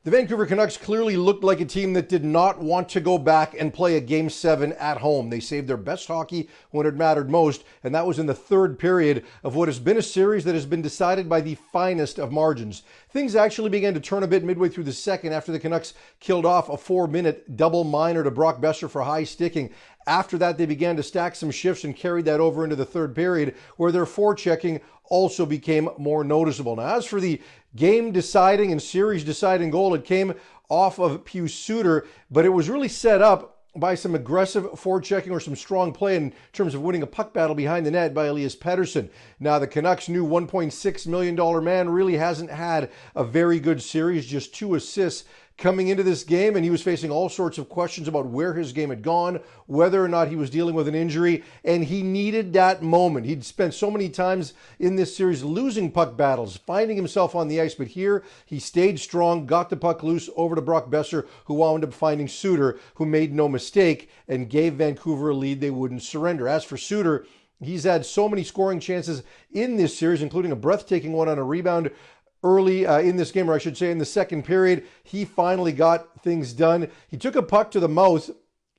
The Vancouver Canucks clearly looked like a team that did not want to go back and play a Game 7 at home. They saved their best hockey when it mattered most, and that was in the third period of what has been a series that has been decided by the finest of margins. Things actually began to turn a bit midway through the second after the Canucks killed off a 4-minute double minor to Brock Besser for high sticking. After that, they began to stack some shifts and carried that over into the third period, where their forechecking also became more noticeable. Now, as for the game-deciding and series-deciding goal, it came off of Suter, but it was really set up by some aggressive forechecking or some strong play in terms of winning a puck battle behind the net by Elias Pettersson. Now, the Canucks' new $1.6 million man really hasn't had a very good series, just 2 assists coming into this game, and he was facing all sorts of questions about where his game had gone, whether or not he was dealing with an injury, and he needed that moment. He'd spent so many times in this series losing puck battles, finding himself on the ice, but here he stayed strong, got the puck loose over to Brock Besser, who wound up finding Suter, who made no mistake and gave Vancouver a lead they wouldn't surrender. As for Suter, he's had so many scoring chances in this series, including a breathtaking one on a rebound early in this game, or I should say in the second period. He finally got things done. He took a puck to the mouth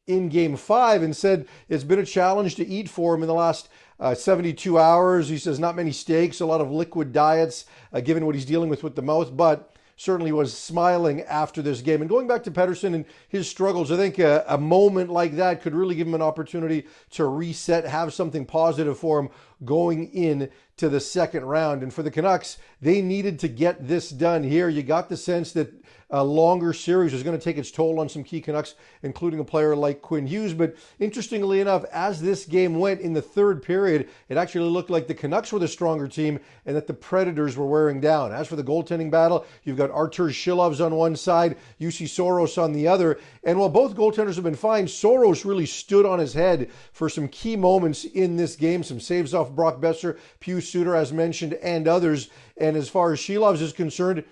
in Game 5 and said it's been a challenge to eat for him in the last 72 hours. He says not many steaks, a lot of liquid diets, given what he's dealing with the mouth, but certainly was smiling after this game. And going back to Pettersson and his struggles, I think a moment like that could really give him an opportunity to reset, have something positive for him going in to the second round. And for the Canucks, they needed to get this done here. You got the sense that a longer series was going to take its toll on some key Canucks, including a player like Quinn Hughes. But interestingly enough, as this game went in the third period, it actually looked like the Canucks were the stronger team and that the Predators were wearing down. As for the goaltending battle, you've got Artur Shilovs on one side, UC Soros on the other. And while both goaltenders have been fine, Soros really stood on his head for some key moments in this game, some saves off Brock Besser, Suter, as mentioned, and others. And as far as Shilovs is concerned,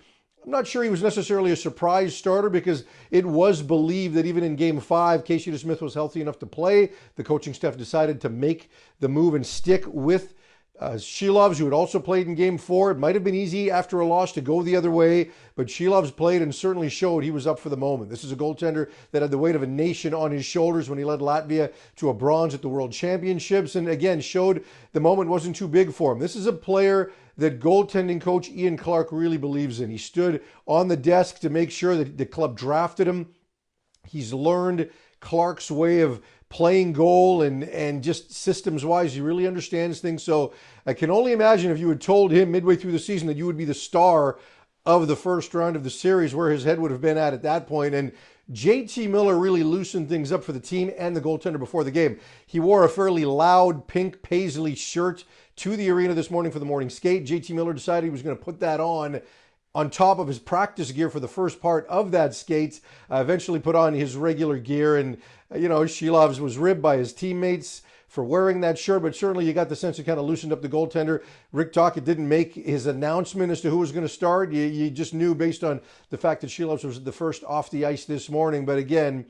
I'm not sure he was necessarily a surprise starter because it was believed that even in Game 5, Casey DeSmith was healthy enough to play. The coaching staff decided to make the move and stick with Shilovs, who had also played in Game 4. It might have been easy after a loss to go the other way, but Shilovs played and certainly showed he was up for the moment. This is a goaltender that had the weight of a nation on his shoulders when he led Latvia to a bronze at the World Championships, and again showed the moment wasn't too big for him. This is a player that goaltending coach Ian Clark really believes in. He stood on the desk to make sure that the club drafted him. He's learned Clark's way of playing goal and just systems-wise, he really understands things. So I can only imagine if you had told him midway through the season that you would be the star of the first round of the series, where his head would have been at that point. And JT Miller really loosened things up for the team and the goaltender before the game. He wore a fairly loud pink paisley shirt to the arena this morning for the morning skate. JT Miller decided he was going to put that on top of his practice gear for the first part of that skate, eventually put on his regular gear. And, Shilovs was ribbed by his teammates for wearing that shirt, but certainly you got the sense it kind of loosened up the goaltender. Rick Tocchet didn't make his announcement as to who was going to start. You just knew based on the fact that Shilovs was the first off the ice this morning. But again,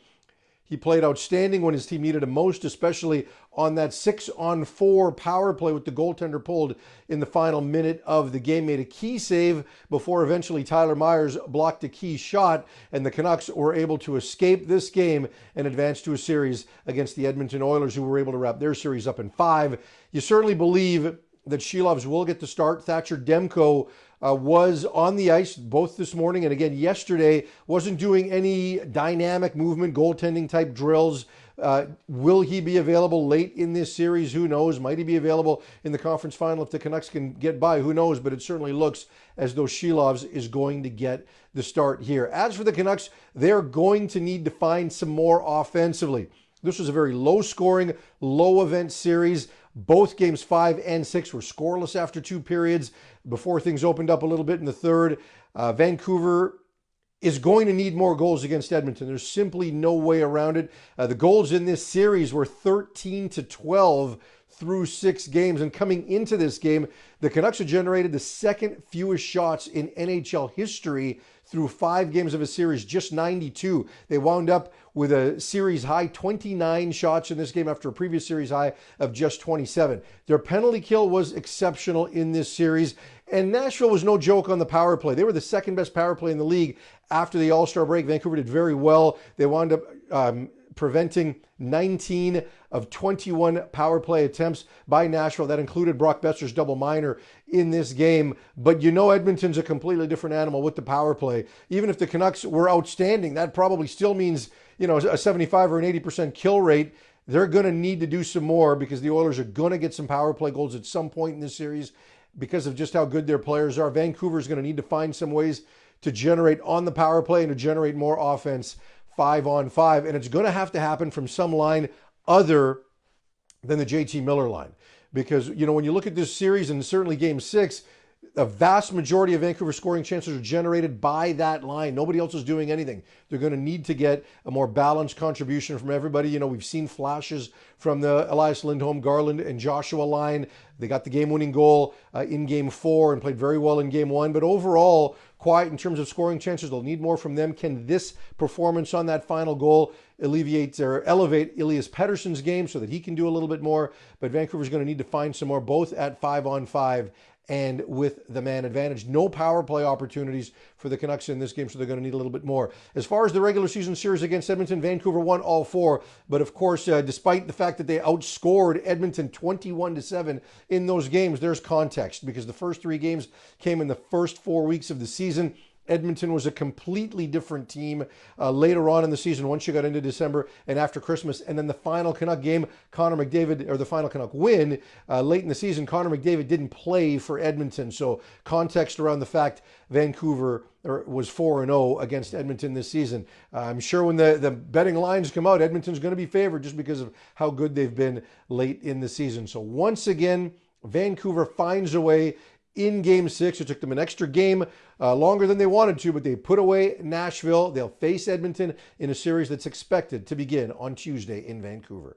he played outstanding when his team needed him most, especially on that 6-on-4 power play with the goaltender pulled in the final minute of the game. Made a key save before eventually Tyler Myers blocked a key shot, and the Canucks were able to escape this game and advance to a series against the Edmonton Oilers, who were able to wrap their series up in 5. You certainly believe that Shilovs will get the start. Thatcher Demko was on the ice both this morning and again yesterday, wasn't doing any dynamic movement, goaltending type drills. Will he be available late in this series? Who knows? Might he be available in the conference final if the Canucks can get by? Who knows? But it certainly looks as though Shilovs is going to get the start here. As for the Canucks, they're going to need to find some more offensively. This was a very low-scoring, low-event series. Both games 5 and 6 were scoreless after 2 periods before things opened up a little bit in the third. Vancouver is going to need more goals against Edmonton. There's simply no way around it. The goals in this series were 13-12 through 6 games. And coming into this game, the Canucks have generated the second fewest shots in NHL history through 5 games of a series, just 92. They wound up with a series high 29 shots in this game after a previous series high of just 27. Their penalty kill was exceptional in this series. And Nashville was no joke on the power play. They were the second best power play in the league after the All-Star break. Vancouver did very well. They wound up preventing 19 of 21 power play attempts by Nashville. That included Brock Besser's double minor in this game. But Edmonton's a completely different animal with the power play. Even if the Canucks were outstanding, that probably still means, a 75 or an 80% kill rate. They're going to need to do some more because the Oilers are going to get some power play goals at some point in this series because of just how good their players are. Vancouver's going to need to find some ways to generate on the power play and to generate more offense 5-on-5. And it's going to have to happen from some line other than the JT Miller line. Because, when you look at this series and certainly Game 6, a vast majority of Vancouver scoring chances are generated by that line. Nobody else is doing anything. They're going to need to get a more balanced contribution from everybody. We've seen flashes from the Elias Lindholm, Garland, and Joshua line. They got the game-winning goal in Game 4 and played very well in Game 1. But overall, quiet in terms of scoring chances. They'll need more from them. Can this performance on that final goal alleviate or elevate Elias Pettersson's game so that he can do a little bit more? But Vancouver's going to need to find some more, both at 5-on-5 and with the man advantage. No power play opportunities for the Canucks in this game, so they're going to need a little bit more. As far as the regular season series against Edmonton, Vancouver won all 4. But of course, despite the fact that they outscored Edmonton 21-7 in those games, there's context because the first 3 games came in the first 4 weeks of the season. Edmonton was a completely different team later on in the season once you got into December and after Christmas. And then the final Canuck game, the final Canuck win late in the season, Connor McDavid didn't play for Edmonton. So context around the fact Vancouver was 4-0 against Edmonton this season. I'm sure when the betting lines come out, Edmonton's going to be favored just because of how good they've been late in the season. So once again, Vancouver finds a way in Game 6. It took them an extra game longer than they wanted to, but they put away Nashville. They'll face Edmonton in a series that's expected to begin on Tuesday in Vancouver.